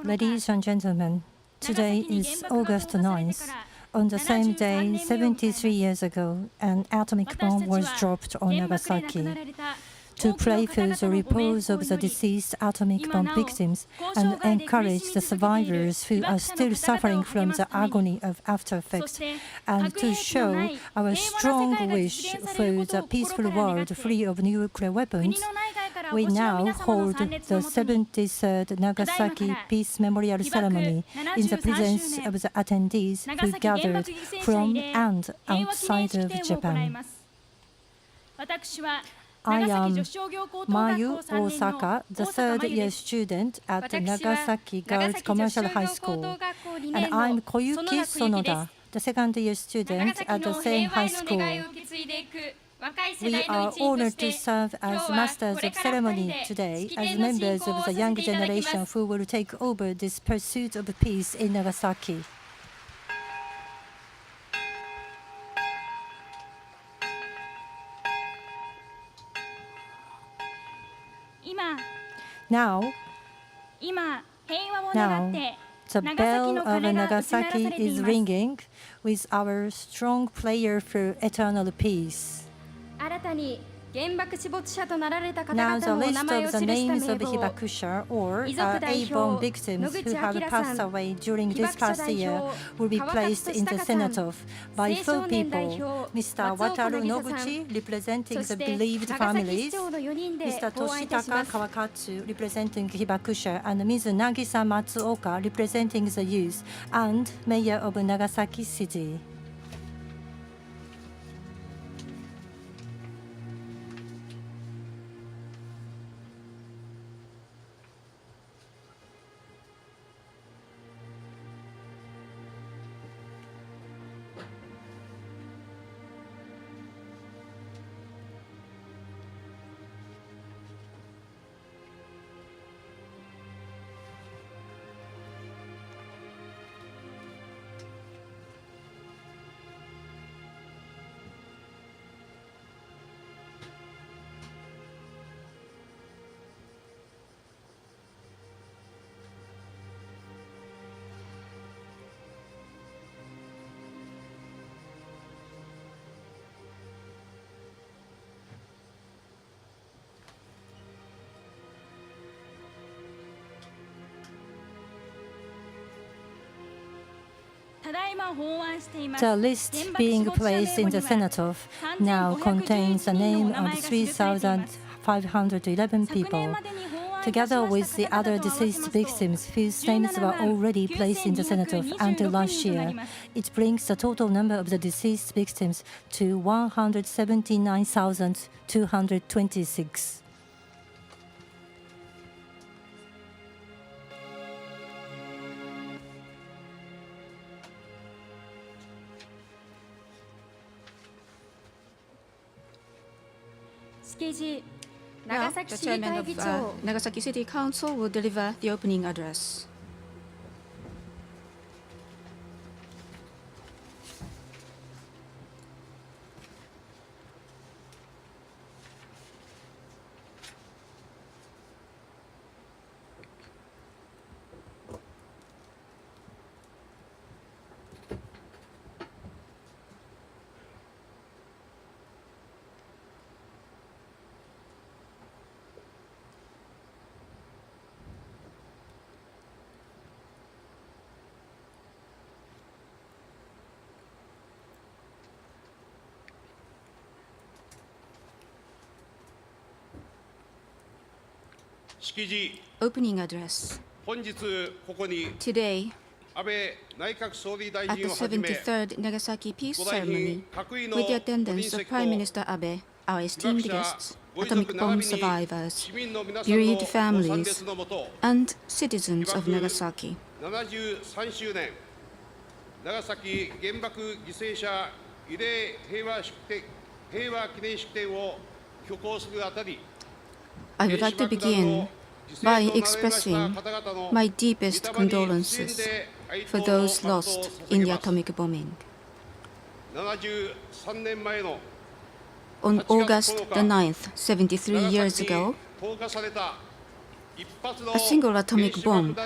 Ladies and gentlemen, today is August 9th. On the same day, 73 years ago, an atomic bomb was dropped on Nagasaki. To pray for the repose of the deceased atomic bomb victims and encourage the survivors who are still suffering from the agony of after effects, and to show our strong wish for the peaceful world free of nuclear weapons, we now hold the 73rd Nagasaki Peace Memorial Ceremony in the presence of the attendees who gathered from and outside of Japan. I am Mayu Osaka, the third-year student at Nagasaki Girls Commercial High School, and I'm Koyuki Sonoda, the second-year student at the same high school. We are honored to serve as masters of ceremony today as members of the young generation who will take over this pursuit of peace in Nagasaki. Now, the bell of Nagasaki is ringing with our strong prayer for eternal peace. Now the list of the names of hibakusha or A-bomb victims who have passed away during this past year will be placed in the Senate by 4 people: Mr. Wataru Noguchi, representing the bereaved families, Mr. Toshitaka Kawakatsu, representing hibakusha, and Ms. Nagisa Matsuoka, representing the youth, and Mayor of Nagasaki City. The list being placed in the Senate now contains the name of 3,511 people, together with the other deceased victims whose names were already placed in the Senate until last year. It brings the total number of the deceased victims to 179,226. Now, the chairman of Nagasaki City Council will deliver the opening address. Opening address. Today, at the 73rd Nagasaki Peace Ceremony, with the attendance of Prime Minister Abe, our esteemed guests, atomic bomb survivors, bereaved families, and citizens of Nagasaki. I would like to begin by expressing my deepest condolences for those lost in the atomic bombing. On August the 9th, 73 years ago, A single atomic bomb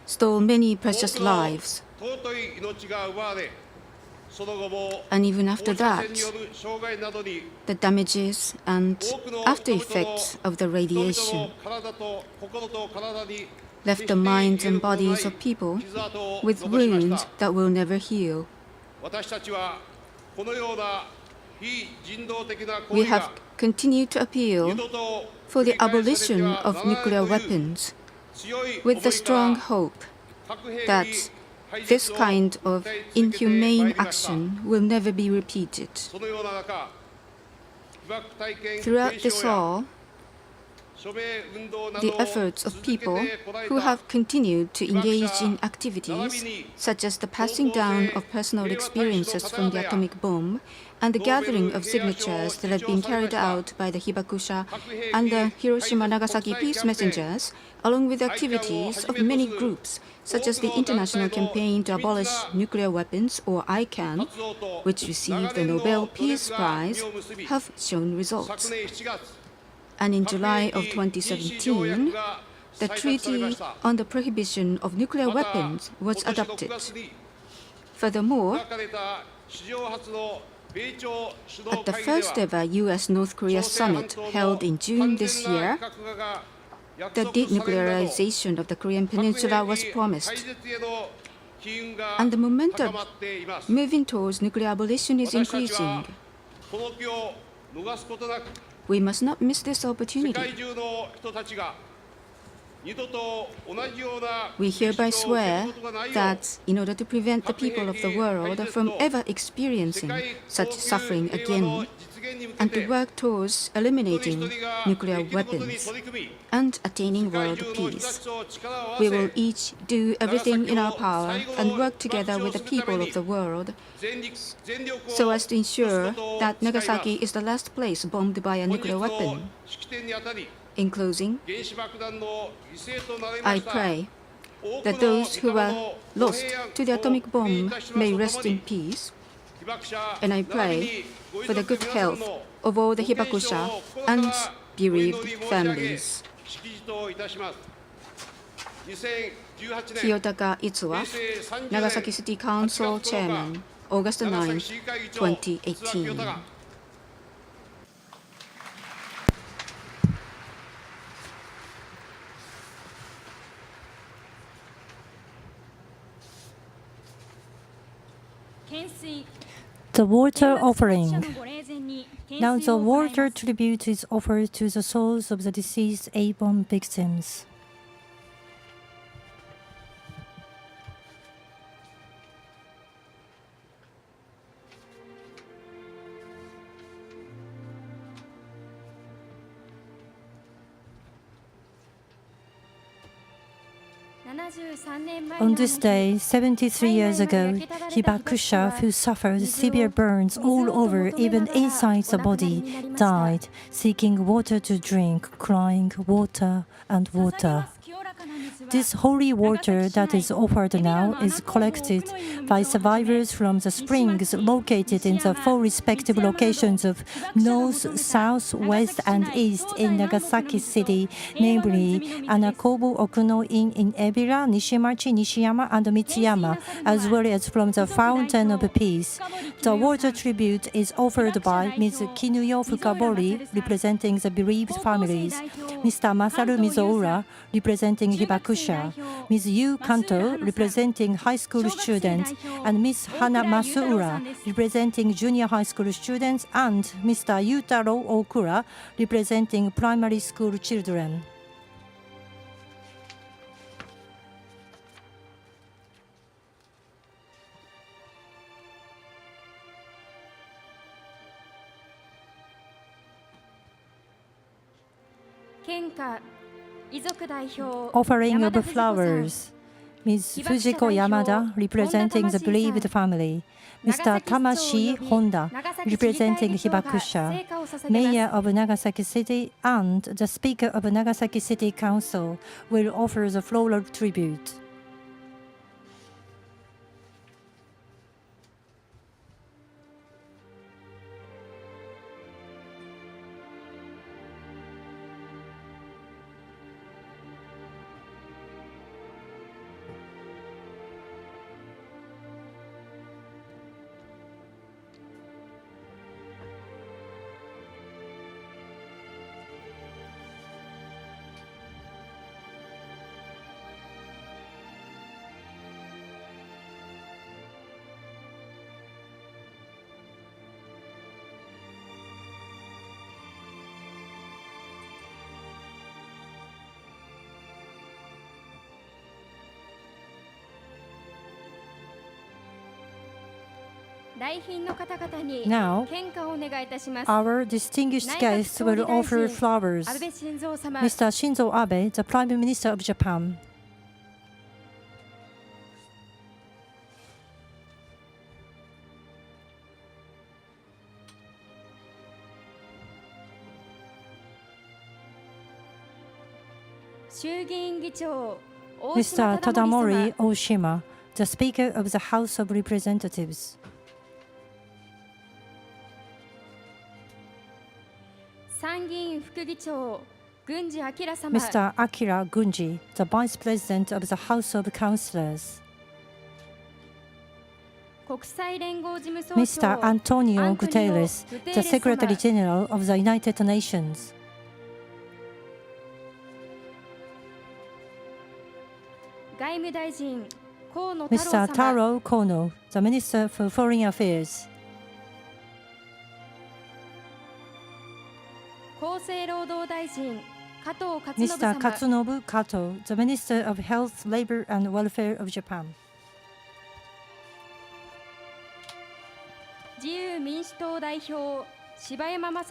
stole many precious lives, and even after that, the damages and after effects of the radiation left the minds and bodies of people with wounds that will never heal. We have continued to appeal for the abolition of nuclear weapons with the strong hope that this kind of inhumane action will never be repeated. Throughout this all, the efforts of people who have continued to engage in activities such as the passing down of personal experiences from the atomic bomb and the gathering of signatures that have been carried out by the Hibakusha and the Hiroshima-Nagasaki Peace Messengers, along with activities of many groups such as the International Campaign to Abolish Nuclear Weapons, or ICAN, which received the Nobel Peace Prize, have shown results. And in July of 2017, the Treaty on the Prohibition of Nuclear Weapons was adopted. Furthermore, at the first ever U.S.-North Korea summit held in June this year, the denuclearization of the Korean Peninsula was promised. And the momentum moving towards nuclear abolition is increasing. We must not miss this opportunity. We hereby swear that in order to prevent the people of the world from ever experiencing such suffering again, and to work towards eliminating nuclear weapons and attaining world peace, we will each do everything in our power and work together with the people of the world so as to ensure that Nagasaki is the last place bombed by a nuclear weapon. In closing, I pray that those who were lost to the atomic bomb may rest in peace, and I pray for the good health of all the Hibakusha and bereaved families. Kiyotaka Itsuwa, Nagasaki City Council Chairman, August 9, 2018. The water offering. Now the water tribute is offered to the souls of the deceased A-bomb victims. On this day, 73 years ago, Hibakusha, who suffered severe burns all over, even inside the body, died, seeking water to drink, crying, "Water and water." This holy water that is offered now is collected by survivors from the springs located in the four respective locations of North, South, West, and East in Nagasaki City, namely Anakobo Okuno Inn in Ebira, Nishimachi, Nishiyama, and Mitsuyama, as well as from the Fountain of Peace. The water tribute is offered by Ms. Kinuyo Fukabori, representing the bereaved families, Mr. Masaru Mizoura, representing Hibakusha, Ms. Yu Kanto, representing high school students, and Ms. Hana Masuura, representing junior high school students, and Mr. Yutaro Okura, representing primary school children. Offering of flowers. Ms. Fujiko Yamada, representing the bereaved family. Mr. Tamashi Honda, representing Hibakusha. Mayor of Nagasaki City and the Speaker of Nagasaki City Council will offer the floral tribute. Now, our distinguished guests will offer flowers. Mr. Shinzo Abe, the Prime Minister of Japan. Mr. Tadamori Oshima, the Speaker of the House of Representatives. Mr. Akira Gunji, the Vice President of the House of Councillors. Mr. Antonio Guterres, the Secretary General of the United Nations. Mr. Taro Kono, the Minister for Foreign Affairs. Mr. Katsunobu Kato, the Minister of Health, Labor and Welfare of Japan.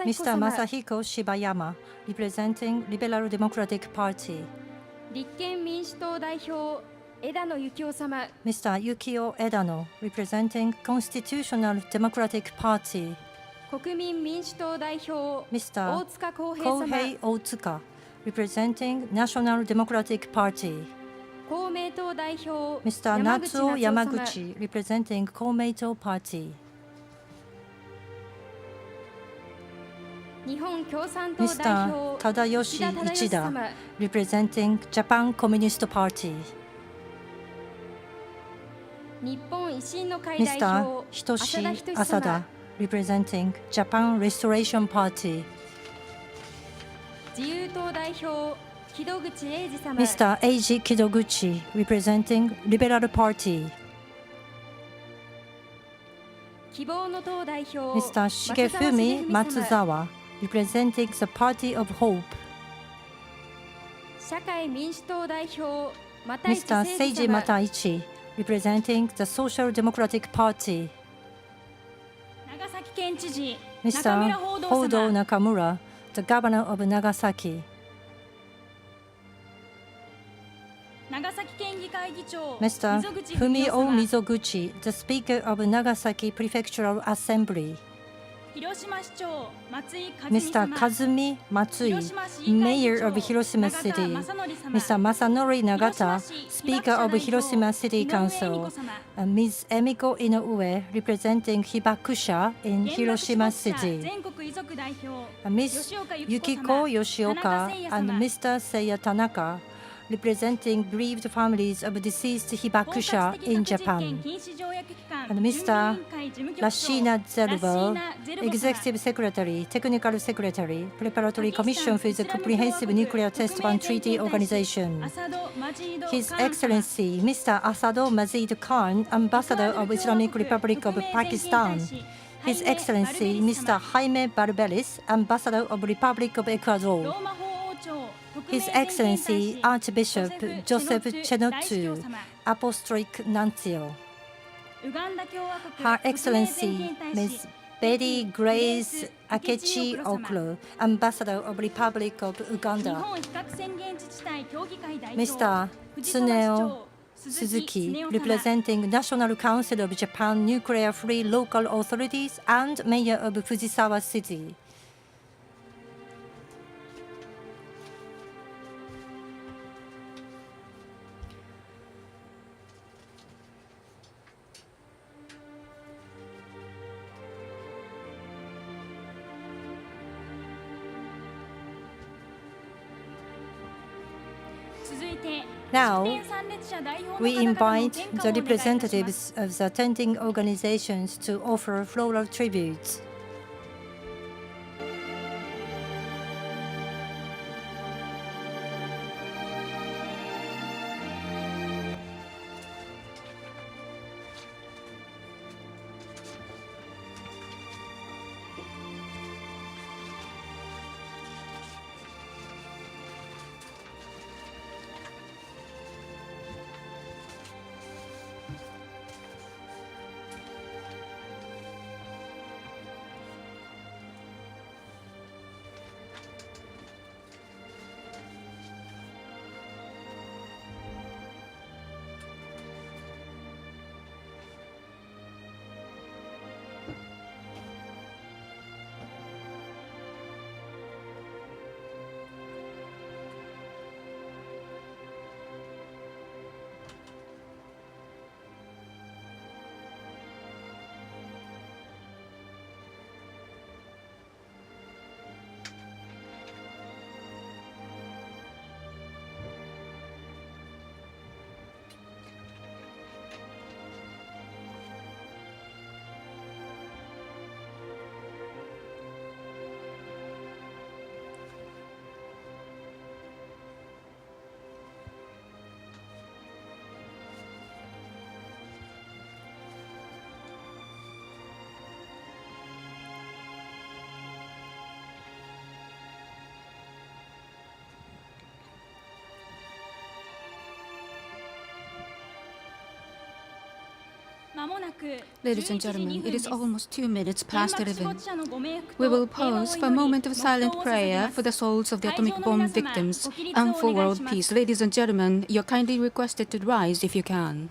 Mr. Masahiko Shibayama, representing Liberal Democratic Party. Mr. Yukio Edano, representing Constitutional Democratic Party. Mr. Kohei Otsuka, representing National Democratic Party. Mr. Natsuo Yamaguchi, representing Komeito Party. Mr. Tadayoshi Ichida, representing Japan Communist Party. Mr. Hitoshi Asada, representing Japan Restoration Party. Mr. Eiji Kidoguchi, representing Liberal Party. Mr. Shigefumi Matsuzawa, representing the Party of Hope. Mr. Seiji Mataichi, representing the Social Democratic Party. Mr. Hodo Nakamura, the Governor of Nagasaki. Mr. Fumio Mizoguchi, the Speaker of Nagasaki Prefectural Assembly. Mr. Kazumi Matsui, Mayor of Hiroshima City. Mr. Masanori Nagata, Speaker of Hiroshima City Council. Ms. Emiko Inoue, representing Hibakusha in Hiroshima City. Ms. Yukiko Yoshioka and Mr. Seiya Tanaka, representing bereaved families of deceased Hibakusha in Japan. And Mr. Rashina Zerbo, Executive Secretary, Technical Secretary, Preparatory Commission for the Comprehensive Nuclear Test Ban Treaty Organization. His Excellency Mr. Asado Mazid Khan, Ambassador of Islamic Republic of Pakistan. His Excellency Mr. Jaime Barberis, Ambassador of Republic of Ecuador. His Excellency Archbishop Joseph Chenotsu, Apostolic Nuncio. Her Excellency Ms. Betty Grace Akechi Oklo, Ambassador of Republic of Uganda. Mr. Tsuneo Suzuki, representing National Council of Japan Nuclear-Free Local Authorities and Mayor of Fujisawa City. Now, we invite the representatives of the attending organizations to offer floral tributes. Ladies and gentlemen, it is almost 2 minutes past 11. We will pause for a moment of silent prayer for the souls of the atomic bomb victims and for world peace. Ladies and gentlemen, you're kindly requested to rise if you can.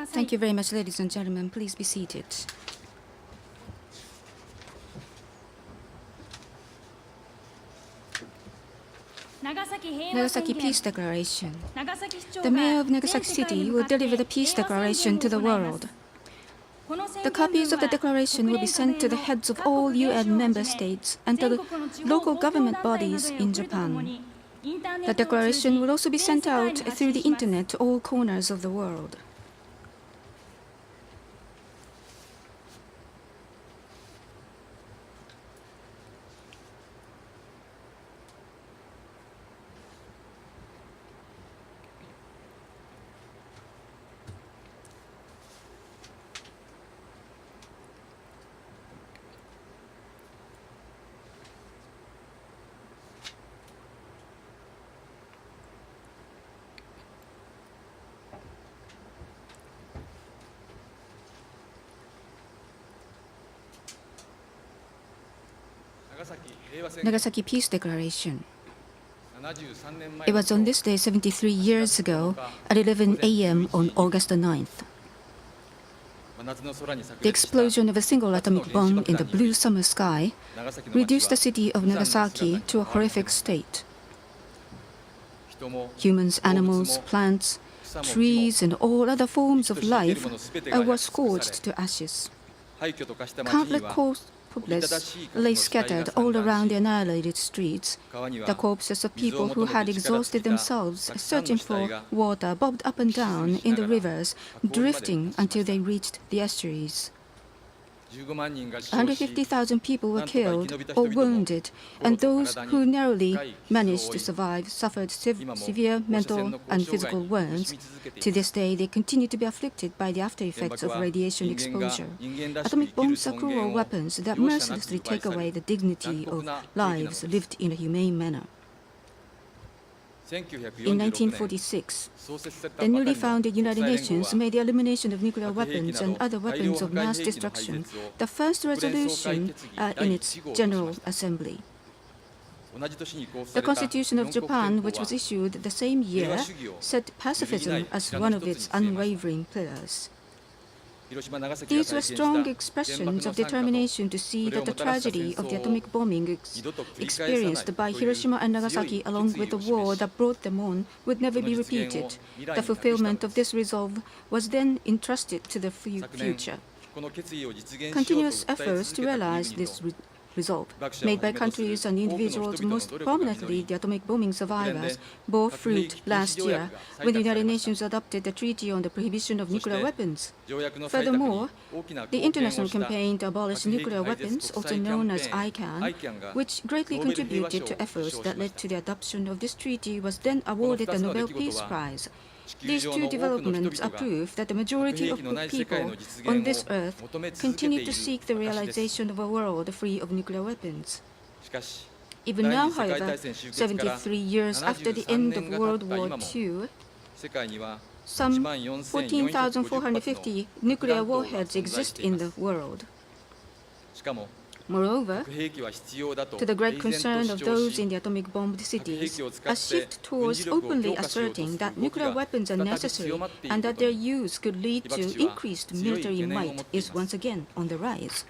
Thank you very much, ladies and gentlemen. Please be seated. Nagasaki Peace Declaration. The mayor of Nagasaki City will deliver the Peace Declaration to the world. The copies of the declaration will be sent to the heads of all UN member states and to the local government bodies in Japan. The declaration will also be sent out through the internet to all corners of the world. Nagasaki Peace Declaration. It was on this day 73 years ago at 11 a.m. on August 9th. The explosion of a single atomic bomb in the blue summer sky reduced the city of Nagasaki to a horrific state. Humans, animals, plants, trees, and all other forms of life were scorched to ashes. Countless corpses lay scattered all around the annihilated streets. The corpses of people who had exhausted themselves searching for water bobbed up and down in the rivers, drifting until they reached the estuaries. 150,000 people were killed or wounded, and those who narrowly managed to survive suffered severe mental and physical wounds. To this day, they continue to be afflicted by the after effects of radiation exposure. Atomic bombs are cruel weapons that mercilessly take away the dignity of lives lived in a humane manner. In 1946, the newly founded United Nations made the elimination of nuclear weapons and other weapons of mass destruction the first resolution in its General Assembly. The Constitution of Japan, which was issued the same year, set pacifism as one of its unwavering pillars. These were strong expressions of determination to see that the tragedy of the atomic bombing experienced by Hiroshima and Nagasaki, along with the war that brought them on, would never be repeated. The fulfillment of this resolve was then entrusted to the future. Continuous efforts to realize this resolve, made by countries and individuals, most prominently the atomic bombing survivors, bore fruit last year when the United Nations adopted the Treaty on the Prohibition of Nuclear Weapons. Furthermore, the international campaign to abolish nuclear weapons, also known as ICAN, which greatly contributed to efforts that led to the adoption of this treaty, was then awarded the Nobel Peace Prize. These two developments are proof that the majority of people on this earth continue to seek the realization of a world free of nuclear weapons. Even now, however, 73 years after the end of World War II, some 14,450 nuclear warheads exist in the world. Moreover, to the great concern of those in the atomic bombed cities, a shift towards openly asserting that nuclear weapons are necessary and that their use could lead to increased military might is once again on the rise.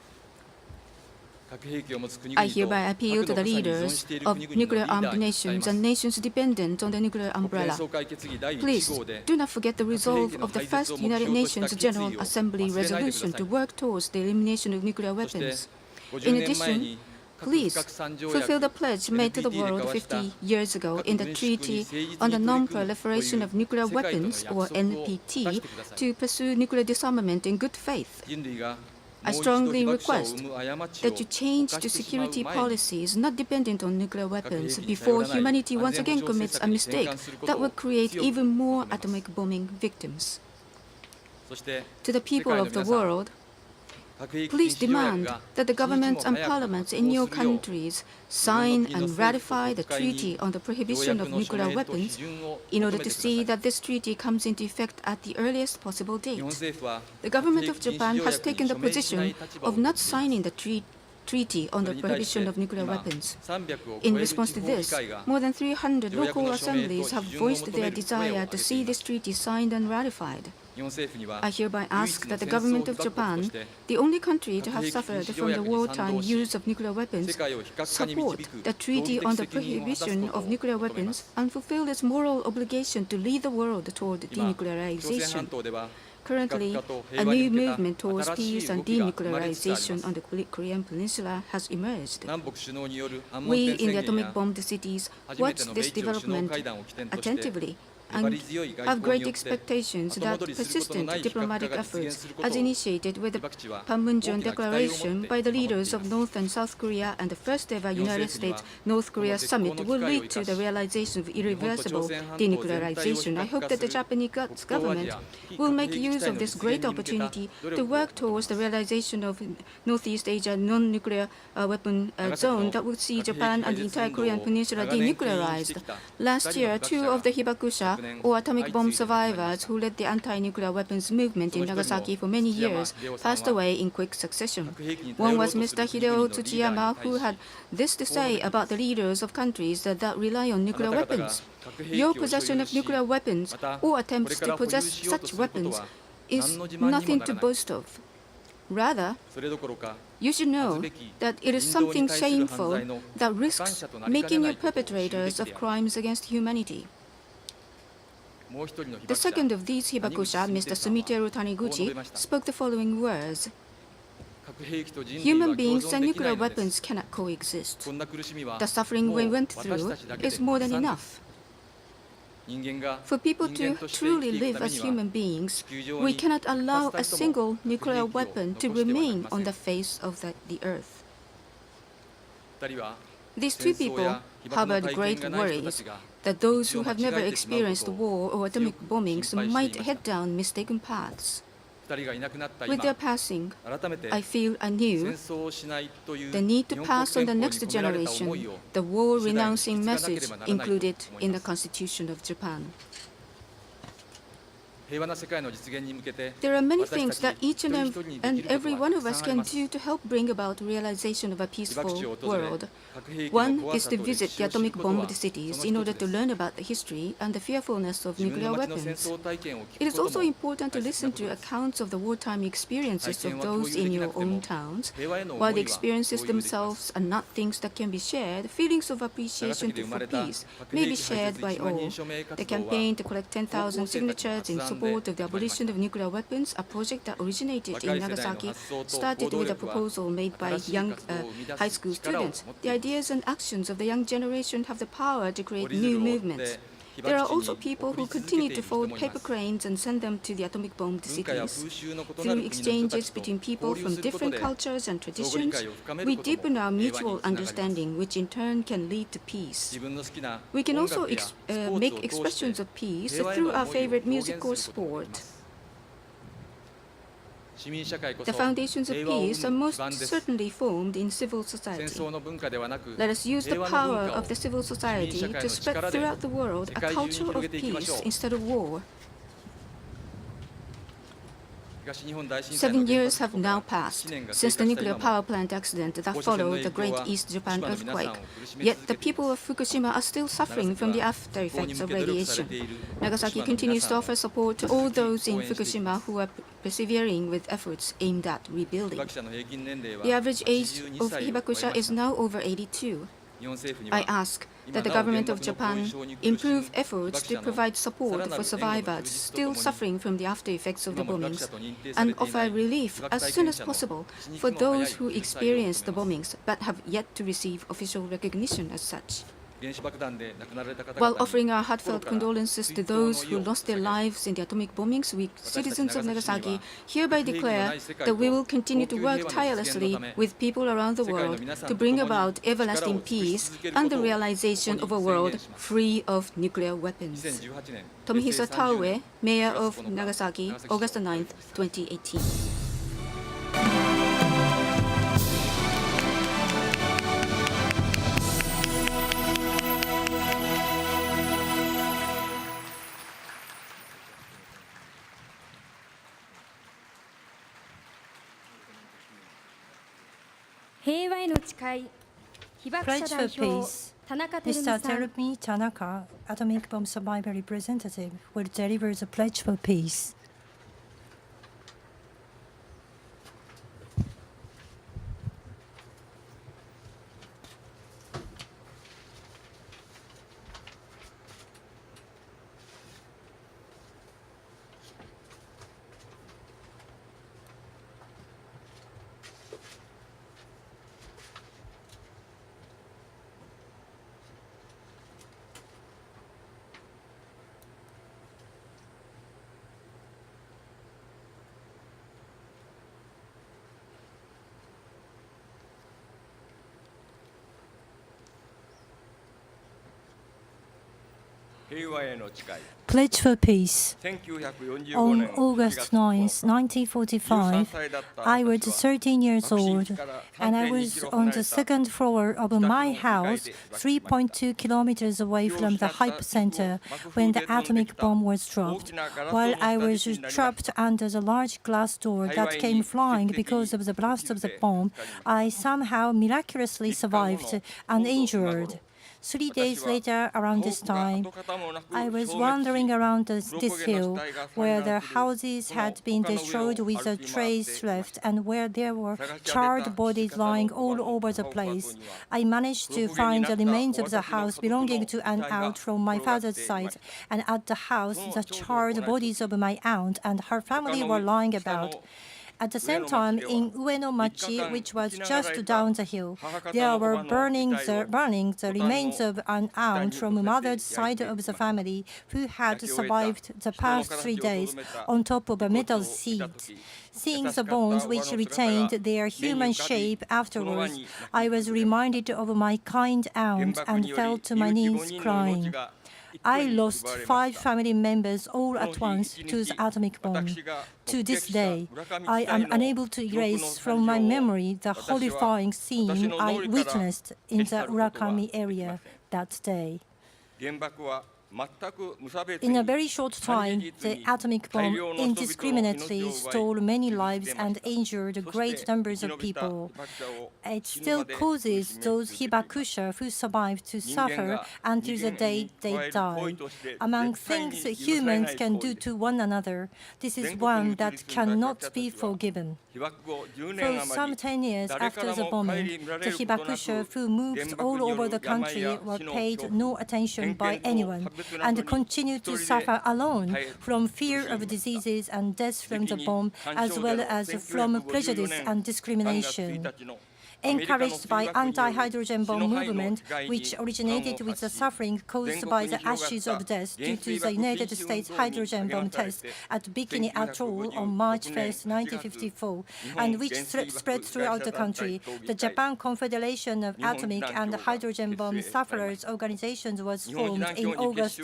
I hereby appeal to the leaders of nuclear-armed nations and nations dependent on the nuclear umbrella. Please do not forget the resolve of the first United Nations General Assembly resolution to work towards the elimination of nuclear weapons. In addition, please fulfill the pledge made to the world 50 years ago in the Treaty on the Non-Proliferation of Nuclear Weapons, or NPT, to pursue nuclear disarmament in good faith. I strongly request that you change to security policies not dependent on nuclear weapons before humanity once again commits a mistake that will create even more atomic bombing victims. To the people of the world, please demand that the governments and parliaments in your countries sign and ratify the Treaty on the Prohibition of Nuclear Weapons in order to see that this treaty comes into effect at the earliest possible date. The government of Japan has taken the position of not signing the Treaty on the Prohibition of Nuclear Weapons. In response to this, more than 300 local assemblies have voiced their desire to see this treaty signed and ratified. I hereby ask that the government of Japan, the only country to have suffered from the wartime use of nuclear weapons, support the Treaty on the Prohibition of Nuclear Weapons and fulfill its moral obligation to lead the world toward denuclearization. Currently, a new movement towards peace and denuclearization on the Korean Peninsula has emerged. We in the atomic bombed cities watch this development attentively and have great expectations that persistent diplomatic efforts, as initiated with the Panmunjom Declaration by the leaders of North and South Korea and the first-ever United States-North Korea summit, will lead to the realization of irreversible denuclearization. I hope that the Japanese government will make use of this great opportunity to work towards the realization of Northeast Asia non-nuclear weapon zone that will see Japan and the entire Korean Peninsula denuclearized. Last year, 2 of the Hibakusha, or atomic bomb survivors who led the anti-nuclear weapons movement in Nagasaki for many years, passed away in quick succession. One was Mr. Hideo Tsuchiyama, who had this to say about the leaders of countries that rely on nuclear weapons. Your possession of nuclear weapons or attempts to possess such weapons is nothing to boast of. Rather, you should know that it is something shameful that risks making you perpetrators of crimes against humanity. The second of these Hibakusha, Mr. Sumiteru Taniguchi, spoke the following words: "Human beings and nuclear weapons cannot coexist. The suffering we went through is more than enough. For people to truly live as human beings, we cannot allow a single nuclear weapon to remain on the face of the earth." These 2 people harbored great worries that those who have never experienced war or atomic bombings might head down mistaken paths. With their passing, I feel anew the need to pass on the next generation the war-renouncing message included in the Constitution of Japan. There are many things that each and every one of us can do to help bring about realization of a peaceful world. One is to visit the atomic bombed cities in order to learn about the history and the fearfulness of nuclear weapons. It is also important to listen to accounts of the wartime experiences of those in your own towns. While the experiences themselves are not things that can be shared, feelings of appreciation for peace may be shared by all. The campaign to collect 10,000 signatures in support of the abolition of nuclear weapons, a project that originated in Nagasaki, started with a proposal made by young high school students. The ideas and actions of the young generation have the power to create new movements. There are also people who continue to fold paper cranes and send them to the atomic bombed cities. Through exchanges between people from different cultures and traditions, we deepen our mutual understanding, which in turn can lead to peace. We can also make expressions of peace through our favorite music or sport. The foundations of peace are most certainly formed in civil society. Let us use the power of the civil society to spread throughout the world a culture of peace instead of war. 7 years have now passed since the nuclear power plant accident that followed the Great East Japan earthquake. Yet the people of Fukushima are still suffering from the after effects of radiation. Nagasaki continues to offer support to all those in Fukushima who are persevering with efforts aimed at rebuilding. The average age of hibakusha is now over 82. I ask that the government of Japan improve efforts to provide support for survivors still suffering from the after effects of the bombings and offer relief as soon as possible for those who experienced the bombings but have yet to receive official recognition as such. While offering our heartfelt condolences to those who lost their lives in the atomic bombings, we citizens of Nagasaki hereby declare that we will continue to work tirelessly with people around the world to bring about everlasting peace and the realization of a world free of nuclear weapons. Tomihisa Taue, Mayor of Nagasaki, August 9, 2018. 平和への誓い、被爆者 Pledge 代 for 表 peace. 田中照美 Mr. さん、 Terumi Tanaka, atomic bomb survivor representative, will deliver the pledge for peace. Pledge for peace. On August 9, 1945, I was 13 years old, and I was on the second floor of my house, 3.2 kilometers away from the hypocenter, when the atomic bomb was dropped. While I was trapped under the large glass door that came flying because of the blast of the bomb, I somehow miraculously survived uninjured. 3 days later, around this time, I was wandering around this hill where the houses had been destroyed with a trace left and where there were charred bodies lying all over the place. I managed to find the remains of the house belonging to an aunt from my father's side, and at the house, the charred bodies of my aunt and her family were lying about. At the same time, in Ueno-machi, which was just down the hill, there were burning the remains of an aunt from mother's side of the family who had survived the past 3 days on top of a metal seat. Seeing the bones which retained their human shape afterwards, I was reminded of my kind aunt and fell to my knees crying. I lost 5 family members all at once to the atomic bomb. To this day, I am unable to erase from my memory the horrifying scene I witnessed in the Urakami area that day. In a very short time, the atomic bomb indiscriminately stole many lives and injured great numbers of people. It still causes those hibakusha who survive to suffer until the day they die. Among things humans can do to one another, this is one that cannot be forgiven. For some 10 years after the bombing, the hibakusha who moved all over the country were paid no attention by anyone and continued to suffer alone from fear of diseases and death from the bomb, as well as from prejudice and discrimination. Encouraged by anti-hydrogen bomb movement, which originated with the suffering caused by the ashes of death due to the United States hydrogen bomb test at Bikini Atoll on March 1, 1954, and which spread throughout the country, the Japan Confederation of Atomic and Hydrogen Bomb Sufferers Organizations was formed in August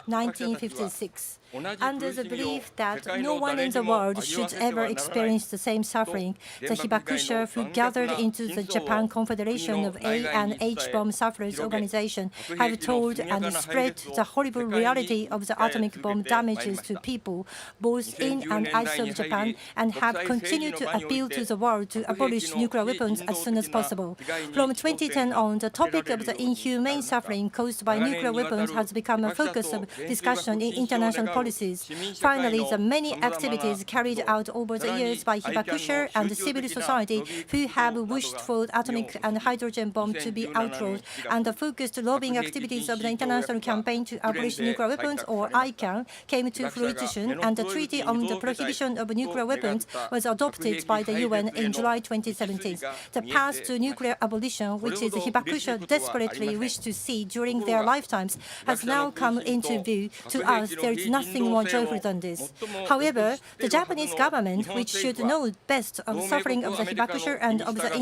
1956. Under the belief that no one in the world should ever experience the same suffering, the hibakusha who gathered into the Japan Confederation of A and H bomb sufferers organization have told and spread the horrible reality of the atomic bomb damages to people both in and outside of Japan, and have continued to appeal to the world to abolish nuclear weapons as soon as possible. From 2010 on, the topic of the inhumane suffering caused by nuclear weapons has become a focus of discussion in international policies. Finally, the many activities carried out over the years by hibakusha and civil society who have wished for atomic and hydrogen bomb to be outlawed, and the focused lobbying activities of the International Campaign to Abolish Nuclear Weapons, or ICAN, came to fruition, and the Treaty on the Prohibition of Nuclear Weapons was adopted by the UN in July 2017. The path to nuclear abolition, which is hibakusha desperately wish to see during their lifetimes, has now come into view. To us, there is nothing more joyful than this. However, the Japanese government, which should know best of the suffering of the hibakusha and of the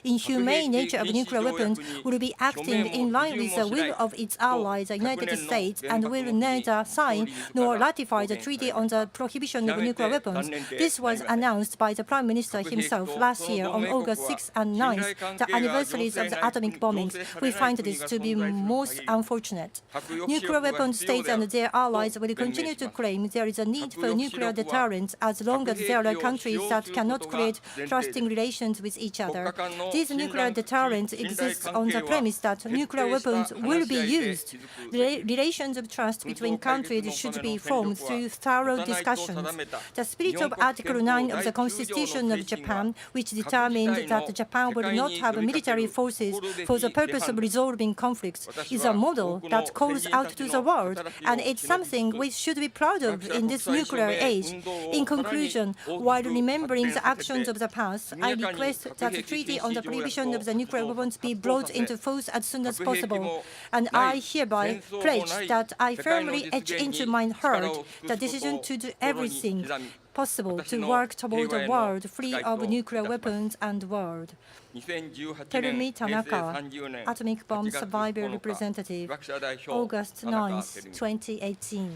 inhumane nature of nuclear weapons, will be acting in line with the will of its allies, the United States, and will neither sign nor ratify the Treaty on the Prohibition of Nuclear Weapons. This was announced by the Prime Minister himself last year on August 6th and 9th, the anniversaries of the atomic bombings. We find this to be most unfortunate. Nuclear weapon states and their allies will continue to claim there is a need for nuclear deterrence as long as there are countries that cannot create trusting relations with each other. This nuclear deterrence exists on the premise that nuclear weapons will be used. Relations of trust between countries should be formed through thorough discussions. The spirit of Article 9 of the Constitution of Japan, which determined that Japan will not have military forces for the purpose of resolving conflicts, is a model that calls out to the world, and it's something we should be proud of in this nuclear age. In conclusion, while remembering the actions of the past, I request that the Treaty on the Prohibition of the Nuclear Weapons be brought into force as soon as possible, and I hereby pledge that I firmly etch into my heart the decision to do everything possible to work toward a world free of nuclear weapons and world. Terumi Tanaka, Atomic Bomb Survivor Representative, August 9, 2018.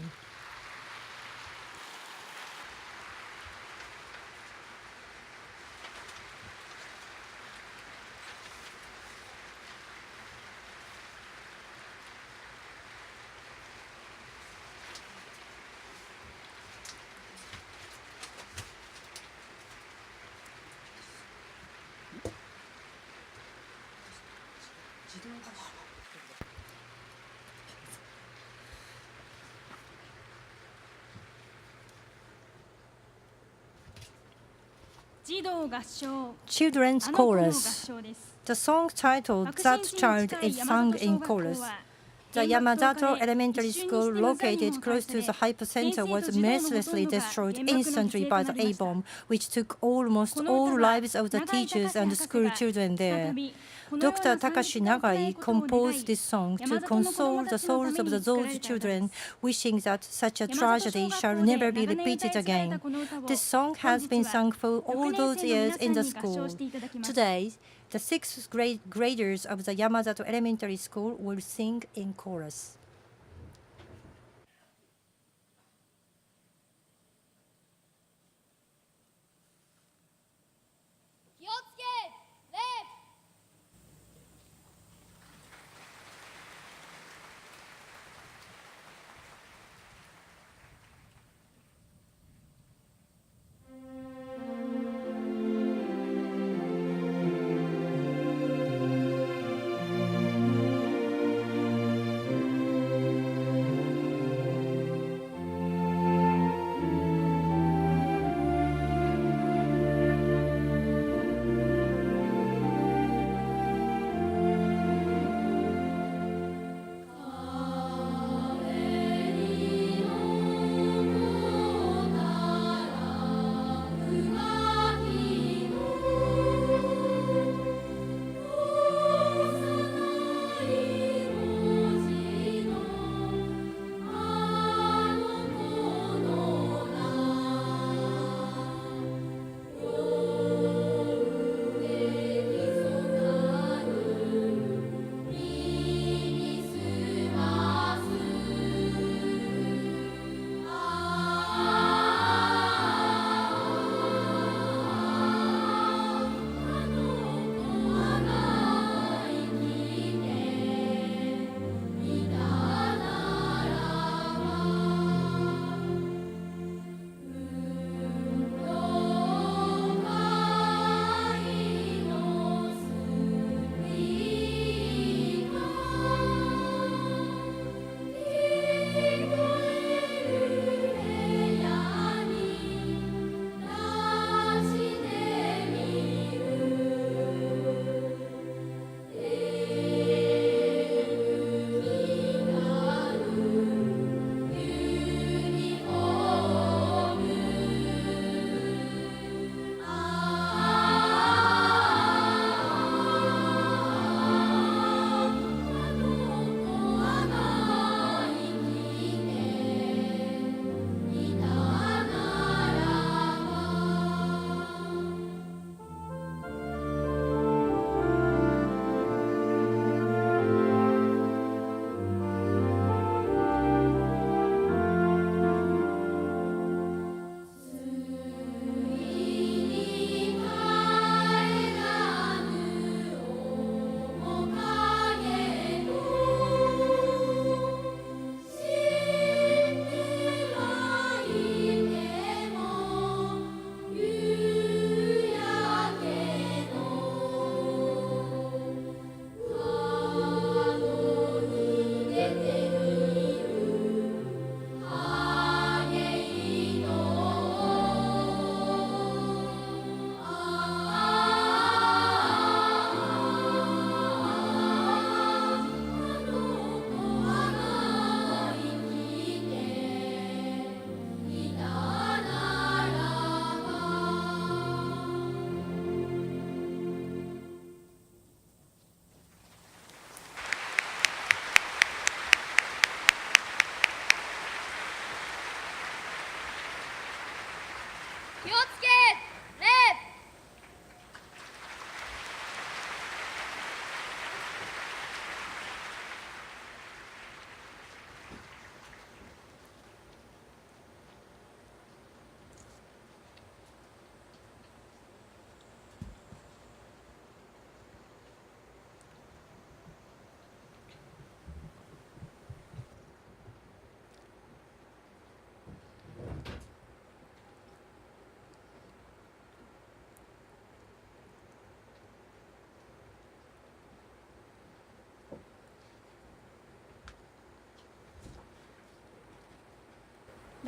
Children's Chorus. The song titled That Child is sung in chorus. The Yamazato Elementary School, located close to the hypocenter, was mercilessly destroyed instantly by the A-bomb, which took almost all lives of the teachers and school children there. Dr. Takashi Nagai composed this song to console the souls of those children, wishing that such a tragedy shall never be repeated again. This song has been sung for all those years in the school. Today, the 6th graders of the Yamazato Elementary School will sing in chorus.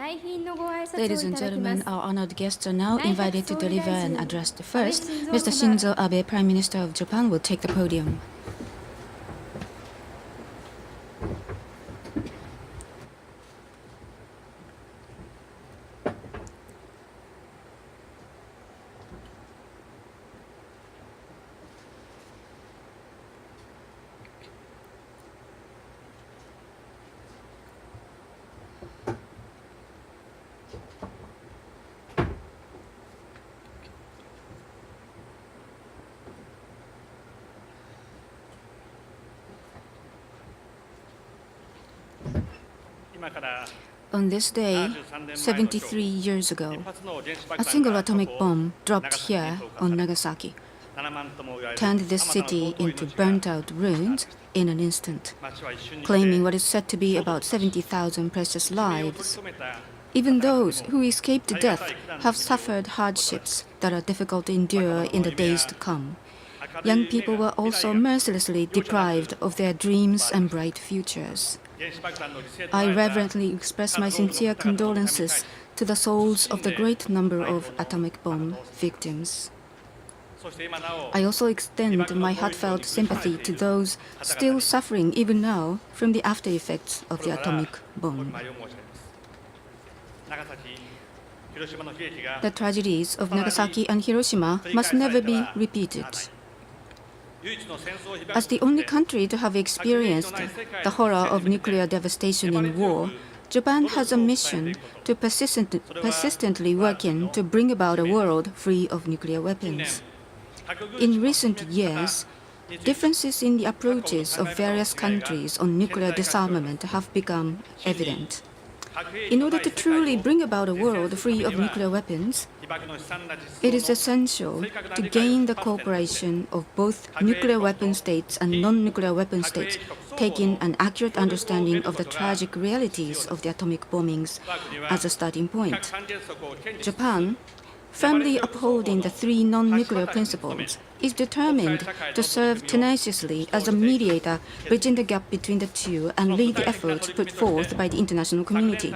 Ladies and gentlemen, our honored guests are now invited to deliver an address. First, Mr. Shinzo Abe, Prime Minister of Japan, will take the podium. On this day, 73 years ago, a single atomic bomb dropped here on Nagasaki turned this city into burnt-out ruins in an instant, claiming what is said to be about 70,000 precious lives. Even those who escaped death have suffered hardships that are difficult to endure in the days to come. Young people were also mercilessly deprived of their dreams and bright futures. I reverently express my sincere condolences to the souls of the great number of atomic bomb victims. I also extend my heartfelt sympathy to those still suffering even now from the after effects of the atomic bomb. The tragedies of Nagasaki and Hiroshima must never be repeated. As the only country to have experienced the horror of nuclear devastation in war, Japan has a mission to persistently working to bring about a world free of nuclear weapons. In recent years, differences in the approaches of various countries on nuclear disarmament have become evident. In order to truly bring about a world free of nuclear weapons, it is essential to gain the cooperation of both nuclear weapon states and non-nuclear weapon states, taking an accurate understanding of the tragic realities of the atomic bombings as a starting point. Japan, firmly upholding the three non-nuclear principles, is determined to serve tenaciously as a mediator bridging the gap between the two and lead the efforts put forth by the international community.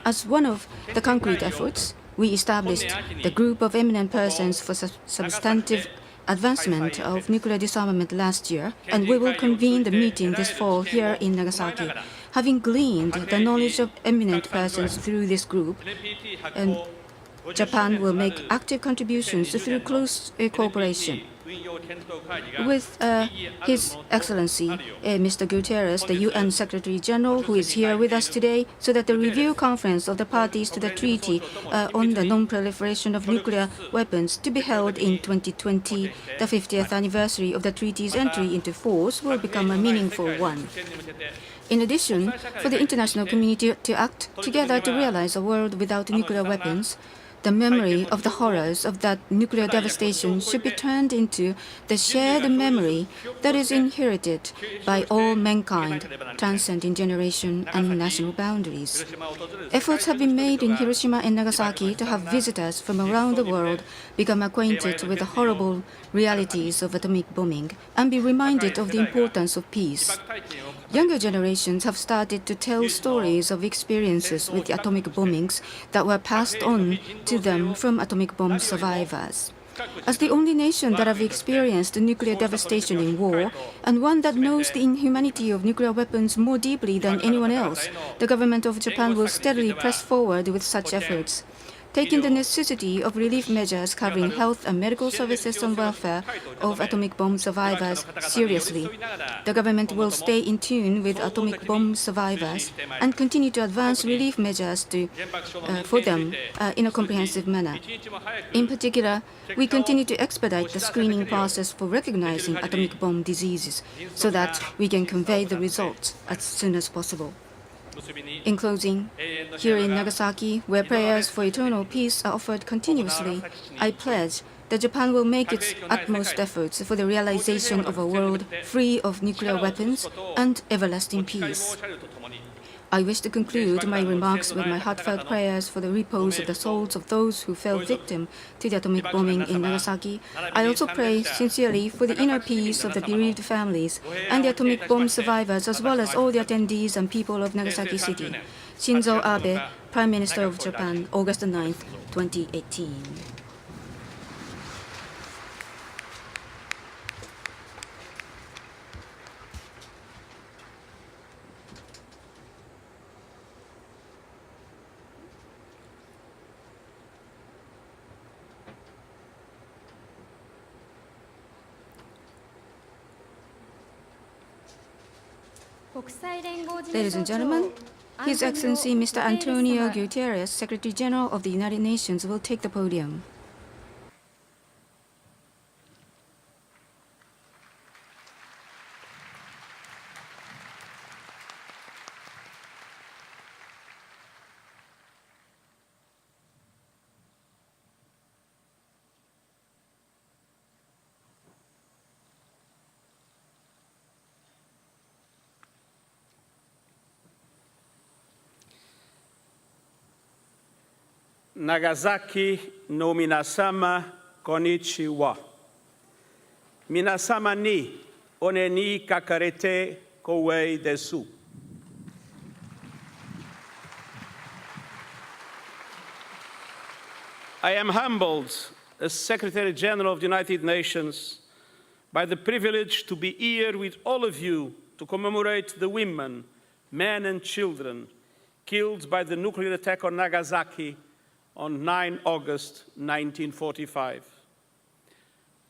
As one of the concrete efforts, we established the Group of Eminent Persons for Substantive Advancement of Nuclear Disarmament last year, and we will convene the meeting this fall here in Nagasaki. Having gleaned the knowledge of eminent persons through this group, and Japan will make active contributions through close cooperation with His Excellency Mr. Guterres, the UN Secretary General, who is here with us today, so that the review conference of the parties to the treaty on the non-proliferation of nuclear weapons to be held in 2020, the 50th anniversary of the treaty's entry into force, will become a meaningful one. In addition, for the international community to act together to realize a world without nuclear weapons, the memory of the horrors of that nuclear devastation should be turned into the shared memory that is inherited by all mankind, transcending generation and national boundaries. Efforts have been made in Hiroshima and Nagasaki to have visitors from around the world become acquainted with the horrible realities of atomic bombing and be reminded of the importance of peace. Younger generations have started to tell stories of experiences with the atomic bombings that were passed on to them from atomic bomb survivors. As the only nation that have experienced nuclear devastation in war, and one that knows the inhumanity of nuclear weapons more deeply than anyone else, the government of Japan will steadily press forward with such efforts. Taking the necessity of relief measures covering health and medical services and welfare of atomic bomb survivors seriously, the government will stay in tune with atomic bomb survivors and continue to advance relief measures for them in a comprehensive manner. In particular, we continue to expedite the screening process for recognizing atomic bomb diseases so that we can convey the results as soon as possible. In closing, here in Nagasaki, where prayers for eternal peace are offered continuously, I pledge that Japan will make its utmost efforts for the realization of a world free of nuclear weapons and everlasting peace. I wish to conclude my remarks with my heartfelt prayers for the repose of the souls of those who fell victim to the atomic bombing in Nagasaki. I also pray sincerely for the inner peace of the bereaved families and the atomic bomb survivors, as well as all the attendees and people of Nagasaki City. Shinzo Abe, Prime Minister of Japan, August 9, 2018. Ladies and gentlemen, His Excellency Mr. Antonio Guterres, Secretary General of the United Nations, will take the podium. Nagasaki no minasama konnichiwa. Minasama ni one ni kakarete koei desu. I am humbled as Secretary General of the United Nations by the privilege to be here with all of you to commemorate the women, men and children killed by the nuclear attack on Nagasaki on 9 August 1945.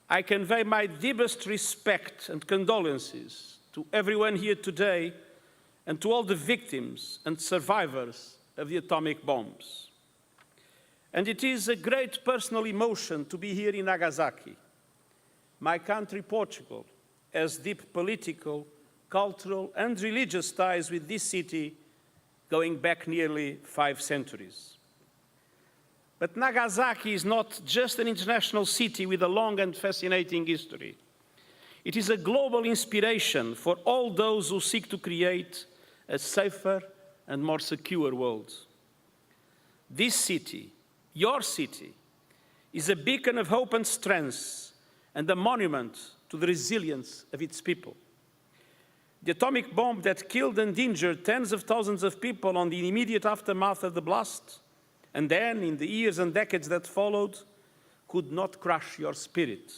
I convey my deepest respect and condolences to everyone here today and to all the victims and survivors of the atomic bombs. And it is a great personal emotion to be here in Nagasaki. My country, Portugal, has deep political, cultural, and religious ties with this city going back nearly 5 centuries. But Nagasaki is not just an international city with a long and fascinating history. It is a global inspiration for all those who seek to create a safer and more secure world. This city, your city, is a beacon of hope and strength and a monument to the resilience of its people. The atomic bomb that killed and injured tens of thousands of people on the immediate aftermath of the blast, and then in the years and decades that followed, could not crush your spirit.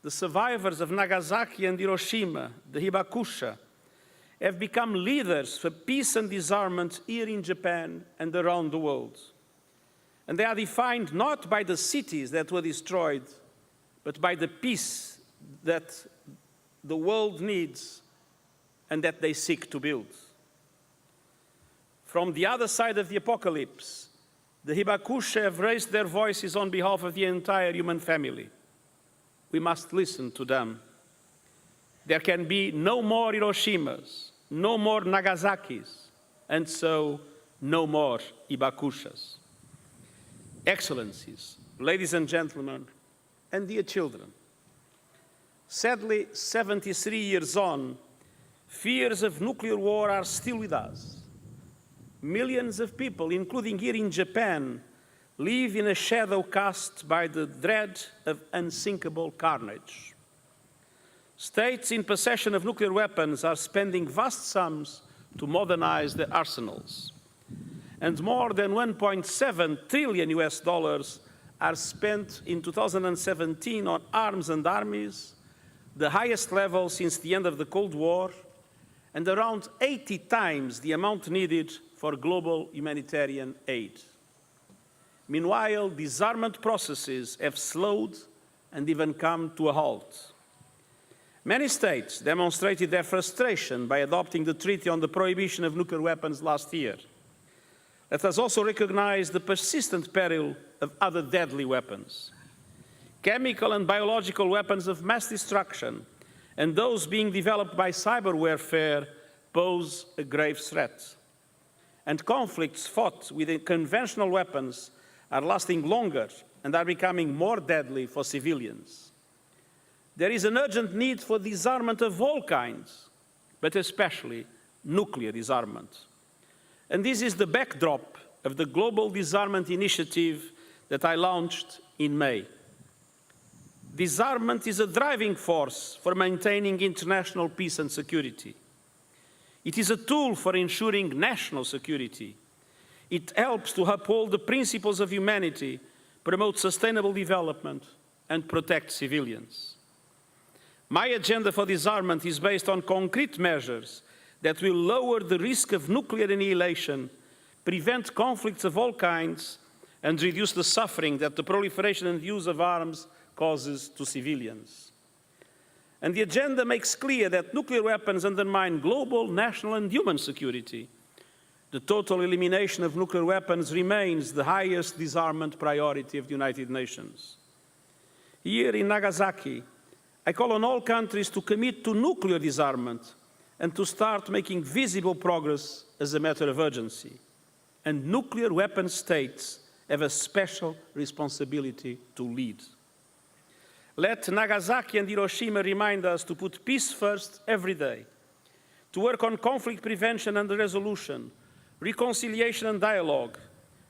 The survivors of Nagasaki and Hiroshima, the Hibakusha, have become leaders for peace and disarmament here in Japan and around the world. And they are defined not by the cities that were destroyed, but by the peace that the world needs and that they seek to build. From the other side of the apocalypse, the Hibakusha have raised their voices on behalf of the entire human family. We must listen to them. There can be no more Hiroshimas, no more Nagasakis, and so no more Hibakushas. Excellencies, ladies and gentlemen, and dear children, sadly, 73 years on, fears of nuclear war are still with us. Millions of people, including here in Japan, live in a shadow cast by the dread of unsinkable carnage. States in possession of nuclear weapons are spending vast sums to modernize their arsenals. And more than 1.7 trillion US dollars are spent in 2017 on arms and armies, the highest level since the end of the Cold War, and around 80 times the amount needed for global humanitarian aid. Meanwhile, disarmament processes have slowed and even come to a halt. Many states demonstrated their frustration by adopting the Treaty on the Prohibition of Nuclear Weapons last year. Let us also recognize the persistent peril of other deadly weapons. Chemical and biological weapons of mass destruction and those being developed by cyber warfare pose a grave threat. And conflicts fought with conventional weapons are lasting longer and are becoming more deadly for civilians. There is an urgent need for disarmament of all kinds, but especially nuclear disarmament. And this is the backdrop of the Global Disarmament Initiative that I launched in May. Disarmament is a driving force for maintaining international peace and security. It is a tool for ensuring national security. It helps to uphold the principles of humanity, promote sustainable development, and protect civilians. My agenda for disarmament is based on concrete measures that will lower the risk of nuclear annihilation, prevent conflicts of all kinds, and reduce the suffering that the proliferation and use of arms causes to civilians. And the agenda makes clear that nuclear weapons undermine global, national, and human security. The total elimination of nuclear weapons remains the highest disarmament priority of the United Nations. Here in Nagasaki, I call on all countries to commit to nuclear disarmament and to start making visible progress as a matter of urgency. And nuclear weapon states have a special responsibility to lead. Let Nagasaki and Hiroshima remind us to put peace first every day, to work on conflict prevention and resolution, reconciliation and dialogue,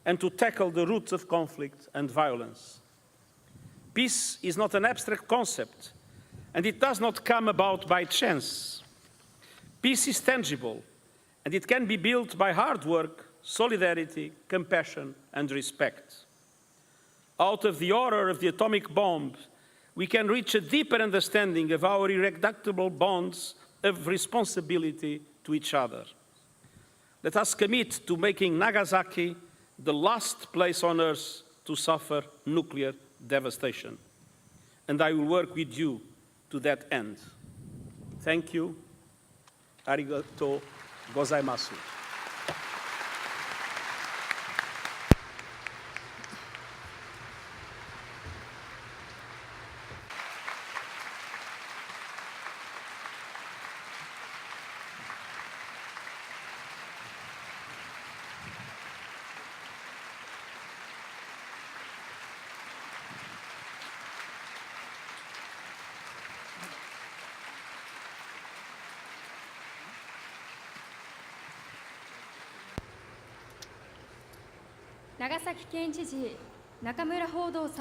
and to tackle the roots of conflict and violence. Peace is not an abstract concept, and it does not come about by chance. Peace is tangible, and it can be built by hard work, solidarity, compassion, and respect. Out of the horror of the atomic bomb, we can reach a deeper understanding of our irreducible bonds of responsibility to each other. Let us commit to making Nagasaki the last place on Earth to suffer nuclear devastation. And I will work with you to that end. Thank you. Arigato gozaimasu.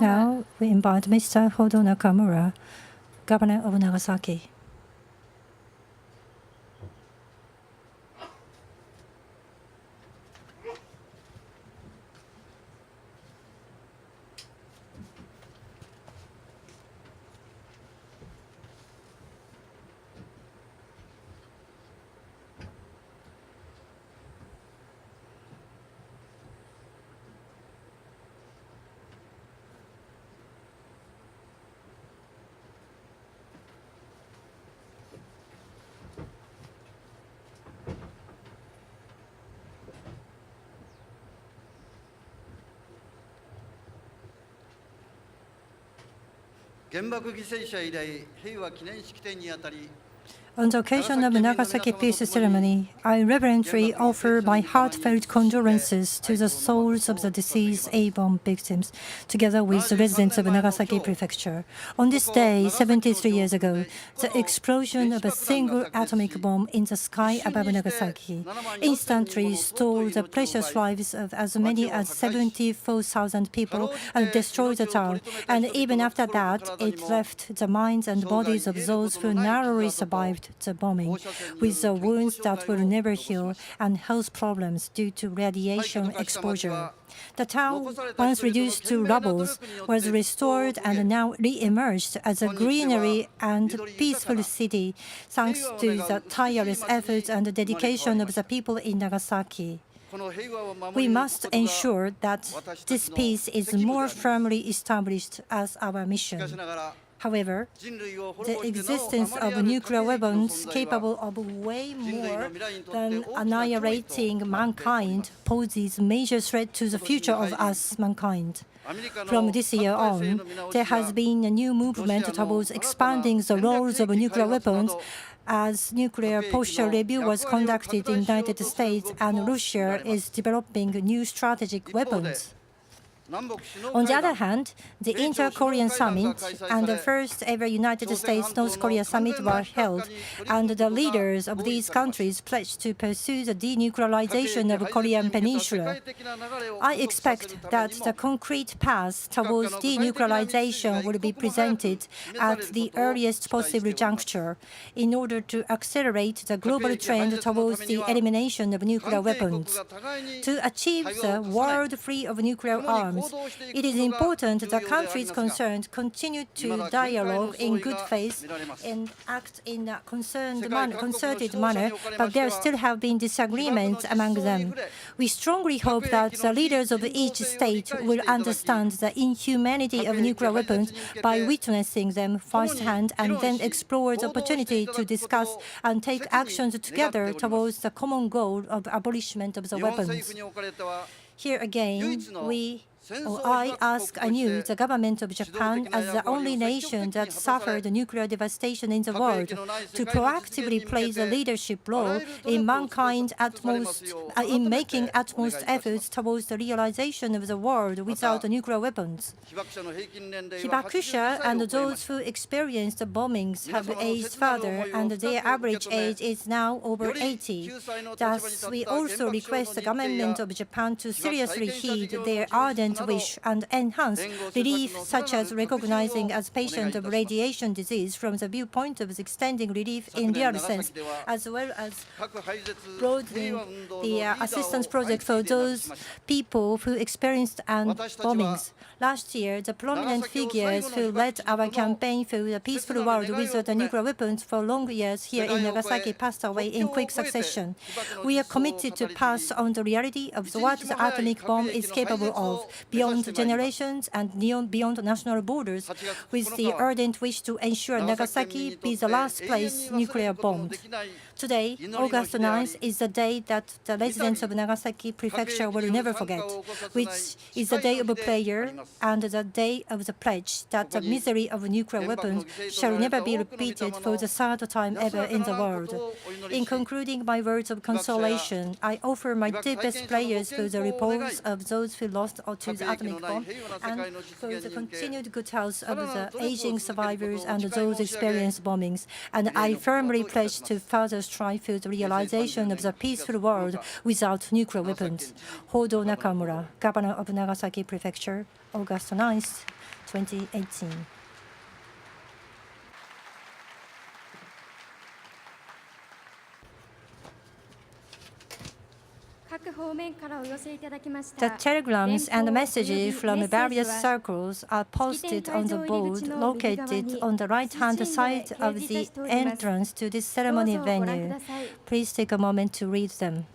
Now we invite Mr. Hodo Nakamura, Governor of Nagasaki. On the occasion of the Nagasaki Peace Ceremony, I reverently offer my heartfelt condolences to the souls of the deceased A-bomb victims, together with the residents of Nagasaki Prefecture. On this day, 73 years ago, the explosion of a single atomic bomb in the sky above Nagasaki instantly stole the precious lives of as many as 74,000 people and destroyed the town. And even after that, it left the minds and bodies of those who narrowly survived the bombing, with the wounds that will never heal and health problems due to radiation exposure. The town, once reduced to rubble, was restored and now re-emerged as a greenery and peaceful city, thanks to the tireless efforts and dedication of the people in Nagasaki. We must ensure that this peace is more firmly established as our mission. However, the existence of nuclear weapons capable of way more than annihilating mankind poses major threat to the future of us, mankind. From this year on, there has been a new movement towards expanding the roles of nuclear weapons, as nuclear posture review was conducted in the United States and Russia is developing new strategic weapons. On the other hand, the Inter-Korean Summit and the first ever United States-North Korea Summit were held, and the leaders of these countries pledged to pursue the denuclearization of the Korean Peninsula. I expect that the concrete path towards denuclearization will be presented at the earliest possible juncture in order to accelerate the global trend towards the elimination of nuclear weapons. To achieve the world free of nuclear arms, it is important that countries concerned continue to dialogue in good faith and act in a concerted manner, but there still have been disagreements among them. We strongly hope that the leaders of each state will understand the inhumanity of nuclear weapons by witnessing them firsthand and then explore the opportunity to discuss and take actions together towards the common goal of abolishment of the weapons. Here again, I ask anew the government of Japan, as the only nation that suffered nuclear devastation in the world, to proactively play the leadership role in making utmost efforts towards the realization of the world without nuclear weapons. Hibakusha and those who experienced the bombings have aged further, and their average age is now over 80. Thus, we also request the government of Japan to seriously heed their ardent wish and enhance relief, such as recognizing as patient of radiation disease from the viewpoint of extending relief in real sense, as well as broadening the assistance project for those people who experienced bombings. Last year, the prominent figures who led our campaign for a peaceful world without nuclear weapons for long years here in Nagasaki passed away in quick succession. We are committed to pass on the reality of what the atomic bomb is capable of, beyond generations and beyond national borders, with the ardent wish to ensure Nagasaki be the last place nuclear bombed. Today, August 9th, is the day that the residents of Nagasaki Prefecture will never forget, which is the day of prayer and the day of the pledge that the misery of nuclear weapons shall never be repeated for the third time ever in the world. In concluding my words of consolation, I offer my deepest prayers for the repose of those who lost to the atomic bomb and for the continued good health of the aging survivors and those experiencing bombings. And I firmly pledge to further strive for the realization of the peaceful world without nuclear weapons. Hodo Nakamura, Governor of Nagasaki Prefecture, August 9th, 2018. The telegrams and messages from various circles are posted on the board located on the right-hand side of the entrance to this ceremony venue. Please take a moment to read them.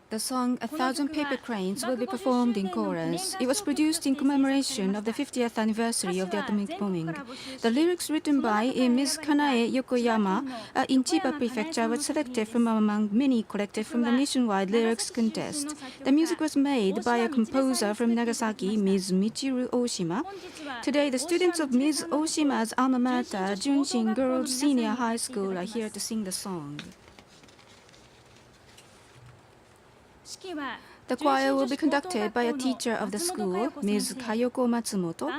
The song "A Thousand Paper Cranes" will be performed in chorus. It was produced in commemoration of the 50th anniversary of the atomic bombing. The lyrics written by Ms. Kanae Yokoyama in Chiba Prefecture was selected from among many collected from the nationwide lyrics contest. The music was made by a composer from Nagasaki, Ms. Michiru Oshima. Today, the students of Ms. Oshima's alma mater, Junshin Girls Senior High School, are here to sing the song. The choir will be conducted by a teacher of the school, Ms. Kayoko Matsumoto,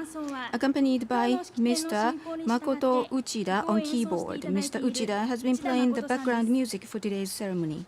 accompanied by Mr. Makoto Uchida on keyboard. Mr. Uchida has been playing the background music for today's ceremony.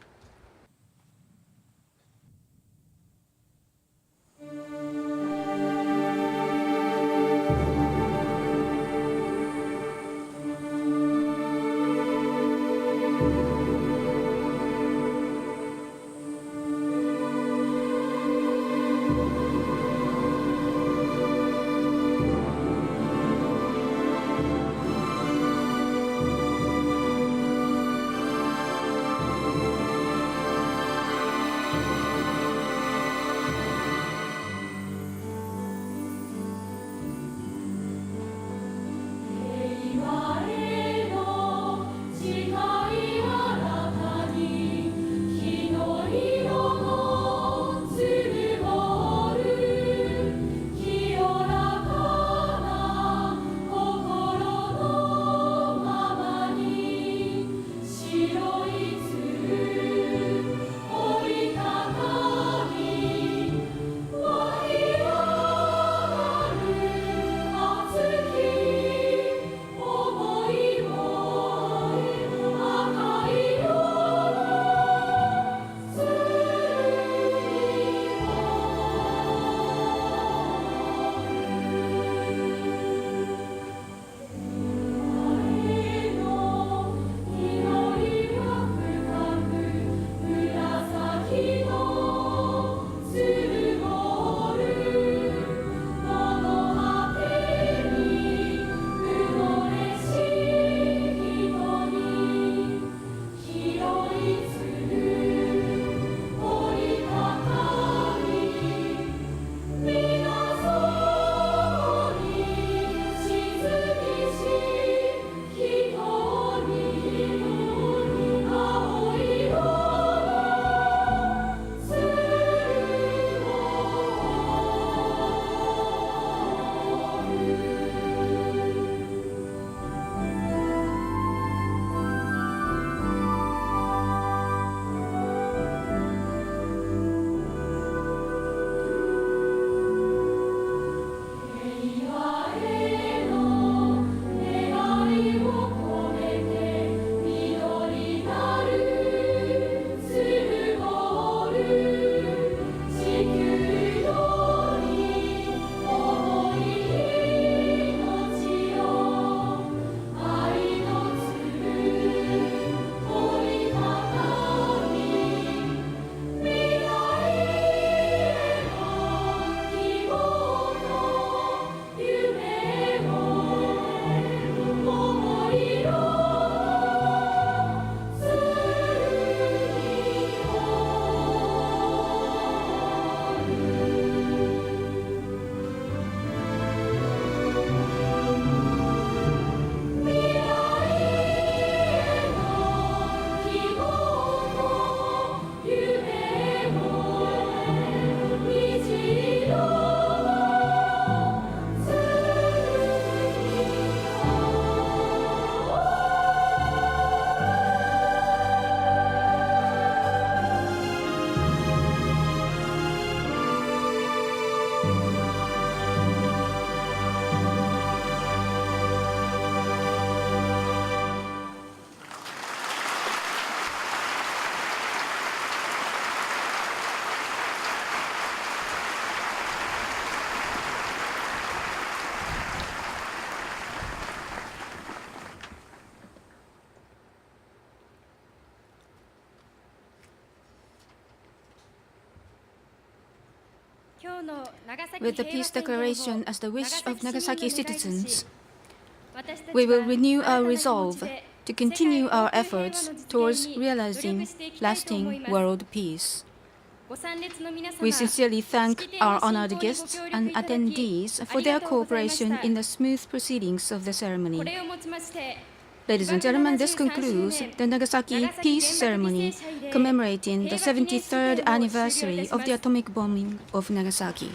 With the Peace Declaration as the wish of Nagasaki citizens, we will renew our resolve to continue our efforts towards realizing lasting world peace. We sincerely thank our honored guests and attendees for their cooperation in the smooth proceedings of the ceremony. Ladies and gentlemen, this concludes the Nagasaki Peace Ceremony commemorating the 73rd anniversary of the atomic bombing of Nagasaki.